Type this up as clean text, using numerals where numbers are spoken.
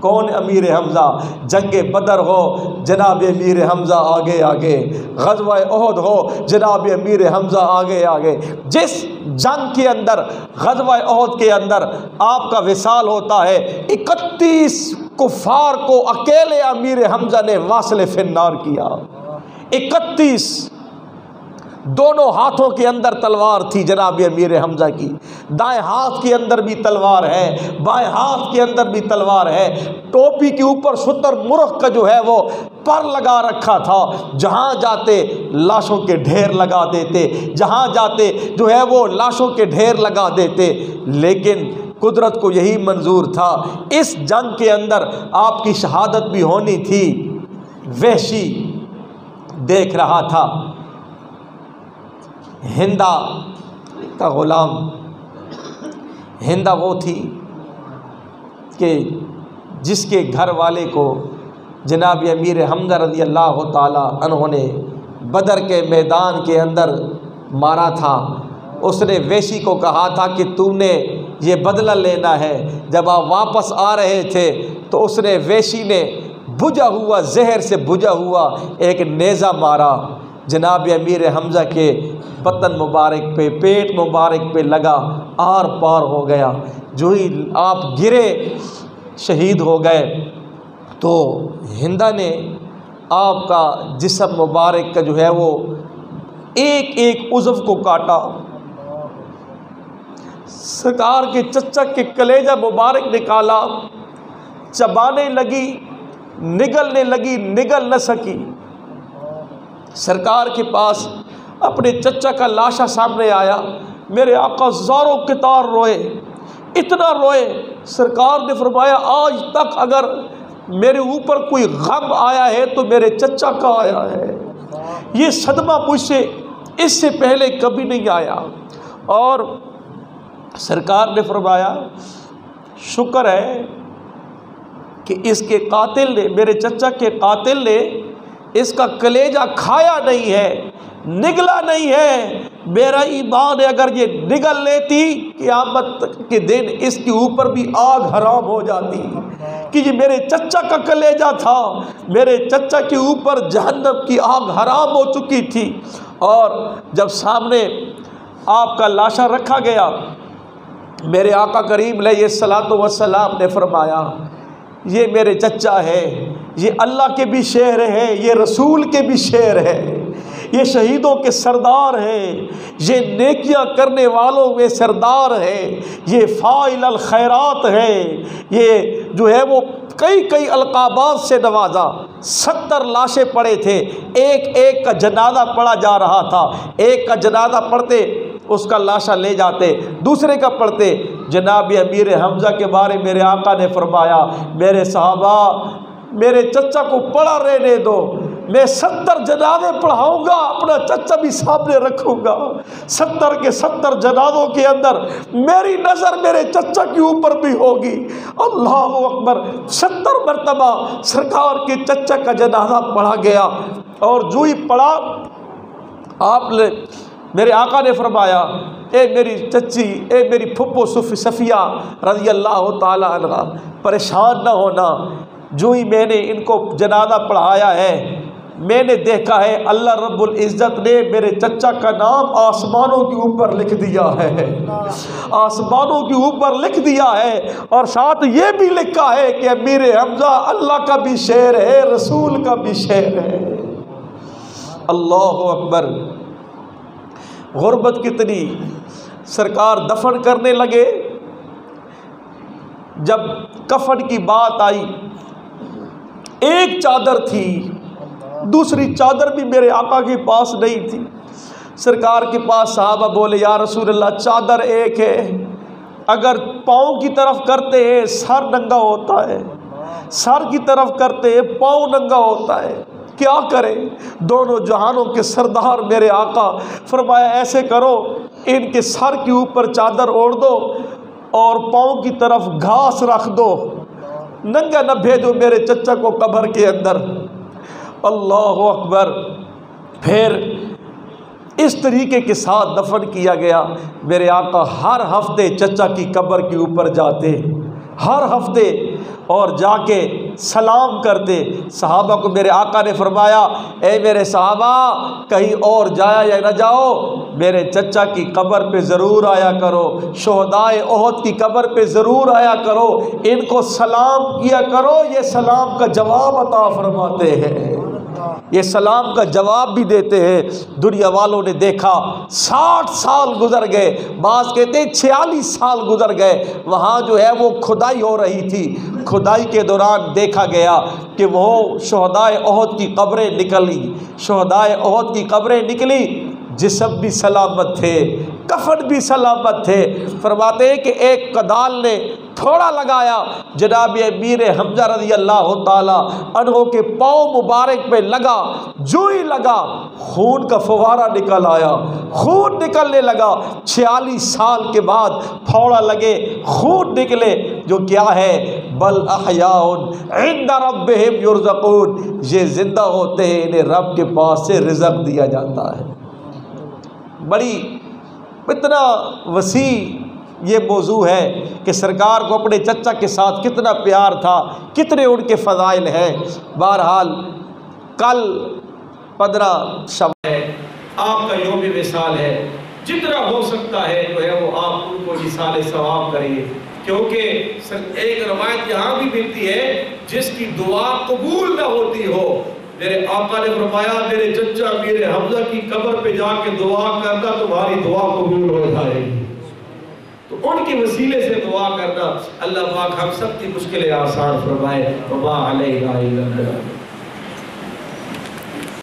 کون امیر حمزہ؟ جنگ بدر ہو جناب امیر حمزہ آگے آگے، غزوہ احد ہو جناب امیر حمزہ آگے آگے۔ جس جنگ کے اندر، غزوہ احد کے اندر آپ کا وصال ہوتا ہے، 31 کفار کو اکیلے امیر حمزہ نے واصل فی النار کیا۔ 31، دونوں ہاتھوں کے اندر تلوار تھی جناب امیر حمزہ کی، دائیں ہاتھ کے اندر بھی تلوار ہے، بائیں ہاتھ کے اندر بھی تلوار ہے، ٹوپی کے اوپر شتر مرغ کا جو ہے وہ پر لگا رکھا تھا، جہاں جاتے لاشوں کے ڈھیر لگا دیتے، جہاں جاتے جو ہے وہ لاشوں کے ڈھیر لگا دیتے۔ لیکن قدرت کو یہی منظور تھا، اس جنگ کے اندر آپ کی شہادت بھی ہونی تھی۔ وحشی دیکھ رہا تھا، ہندا کا غلام، ہندا وہ تھی کہ جس کے گھر والے کو جناب امیر حمزہ رضی اللہ تعالی عنہ نے بدر کے میدان کے اندر مارا تھا۔ اس نے ویشی کو کہا تھا کہ تم نے یہ بدلہ لینا ہے۔ جب آپ واپس آ رہے تھے تو اس نے، ویشی نے بجھا ہوا، زہر سے بجھا ہوا ایک نیزہ مارا، جناب امیر حمزہ کے بطن مبارک پہ، پیٹ مبارک پہ لگا، آر پار ہو گیا۔ جو ہی آپ گرے شہید ہو گئے تو ہندا نے آپ کا جسم مبارک کا جو ہے وہ ایک ایک عضو کو کاٹا، سرکار کے چچا کے کلیجہ مبارک نکالا، چبانے لگی، نگلنے لگی، نگل نہ سکی۔ سرکار کے پاس اپنے چچا کا لاشا سامنے آیا، میرے آقا زاروں کے تار روئے، اتنا روئے۔ سرکار نے فرمایا آج تک اگر میرے اوپر کوئی غم آیا ہے تو میرے چچا کا آیا ہے، یہ صدمہ مجھ سے اس سے پہلے کبھی نہیں آیا۔ اور سرکار نے فرمایا شکر ہے کہ اس کے قاتل نے، میرے چچا کے قاتل نے اس کا کلیجہ کھایا نہیں ہے، نگلا نہیں ہے۔ میرا ایمان ہے اگر یہ نگل لیتی قیامت کے دن اس کے اوپر بھی آگ حرام ہو جاتی، کہ یہ میرے چچا کا کلیجہ تھا، میرے چچا کے اوپر جہنم کی آگ حرام ہو چکی تھی۔ اور جب سامنے آپ کا لاشا رکھا گیا، میرے آقا کریم علیہ الصلوۃ والسلام نے فرمایا یہ میرے چچا ہے، یہ اللہ کے بھی شہر ہے، یہ رسول کے بھی شہر ہے، یہ شہیدوں کے سردار ہیں، یہ نیکیاں کرنے والوں میں سردار ہیں، یہ فاعل الخیرات ہیں، یہ جو ہے وہ کئی القابات سے نوازا۔ 70 لاشیں پڑے تھے، ایک ایک کا جنازہ پڑھا جا رہا تھا، ایک کا جنازہ پڑھتے اس کا لاشا لے جاتے، دوسرے کا پڑھتے۔ جناب امیر حمزہ کے بارے میرے آقا نے فرمایا میرے صحابہ میرے چچا کو پڑھا رہنے دو، میں 70 جنازے پڑھاؤں گا، اپنا چچا بھی سامنے رکھوں گا۔ 70 کے 70 جنازوں کے اندر میری نظر میرے چچا کے اوپر بھی ہوگی۔ اللہ اکبر! 70 مرتبہ سرکار کے چچا کا جنازہ پڑھا گیا، اور جو ہی پڑھا آپ نے، میرے آقا نے فرمایا اے میری چچی، اے میری پھپھو صفیہ رضی اللہ تعالی عنہ، پریشان نہ ہونا۔ جو ہی میں نے ان کو جنازہ پڑھایا ہے، میں نے دیکھا ہے اللہ رب العزت نے میرے چچا کا نام آسمانوں کے اوپر لکھ دیا ہے، آسمانوں کے اوپر لکھ دیا ہے، اور ساتھ یہ بھی لکھا ہے کہ امیر حمزہ اللہ کا بھی شعر ہے، رسول کا بھی شعر ہے۔ اللہ اکبر! غربت کتنی! سرکار دفن کرنے لگے، جب کفن کی بات آئی، ایک چادر تھی، دوسری چادر بھی میرے آقا کے پاس نہیں تھی۔ سرکار کے پاس صحابہ بولے یا رسول اللہ چادر ایک ہے، اگر پاؤں کی طرف کرتے ہیں سر ننگا ہوتا ہے، سر کی طرف کرتے ہیں پاؤں ننگا ہوتا ہے، کیا کریں؟ دونوں جہانوں کے سردار میرے آقا فرمایا ایسے کرو، ان کے سر کے اوپر چادر اوڑھ دو اور پاؤں کی طرف گھاس رکھ دو، ننگا نہ بھیجو میرے چچا کو قبر کے اندر۔ اللہ اکبر! پھر اس طریقے کے ساتھ دفن کیا گیا۔ میرے آقا ہر ہفتے چچا کی قبر کے اوپر جاتے، ہر ہفتے اور جا کے سلام کرتے۔ صحابہ کو میرے آقا نے فرمایا اے میرے صحابہ کہیں اور جایا یا نہ جاؤ، میرے چچا کی قبر پہ ضرور آیا کرو، شہدائے احد کی قبر پہ ضرور آیا کرو، ان کو سلام کیا کرو، یہ سلام کا جواب عطا فرماتے ہیں، یہ سلام کا جواب بھی دیتے ہیں۔ دنیا والوں نے دیکھا 60 سال گزر گئے، بعض کہتے ہیں 46 سال گزر گئے، وہاں جو ہے وہ کھدائی ہو رہی تھی، کھدائی کے دوران دیکھا گیا کہ وہ شہدائے احد کی قبریں نکلی، شہدائے احد کی قبریں نکلی، جسم بھی سلامت تھے، کفن بھی سلامت تھے۔ فرماتے ہیں کہ ایک کدال نے تھوڑا لگایا، جناب امیر حمزہ رضی اللہ تعالی عنہ کے پاؤں مبارک پہ لگا، جو ہی لگا خون کا فوارہ نکل آیا، خون نکلنے لگا۔ 46 سال کے بعد پھوڑا لگے، خون نکلے، جو کیا ہے بل احیاء عند ربہم یرزقون، یہ زندہ ہوتے ہیں، انہیں رب کے پاس سے رزق دیا جاتا ہے۔ بڑی اتنا وسیع یہ موضوع ہے کہ سرکار کو اپنے چچا کے ساتھ کتنا پیار تھا، کتنے ان کے فضائل ہیں۔ بہرحال کل 15 شعبان ہے، آپ کا یوم وصال ہے، جتنا ہو سکتا ہے جو ہے وہ آپ ان کو ایصال ثواب کریے، کیونکہ ایک روایت یہاں بھی ملتی ہے جس کی دعا قبول نہ ہوتی ہو، میرے آقا نے فرمایا میرے چچا میرے حمزہ کی قبر پہ جا کے دعا کرنا، تمہاری دعا قبول ہو جائے گی۔ تو ان کی وسیلے سے دعا کرنا، اللہ پاک ہم سب کی مشکلیں آسان فرمائے۔ وما علینا الا البلاغ۔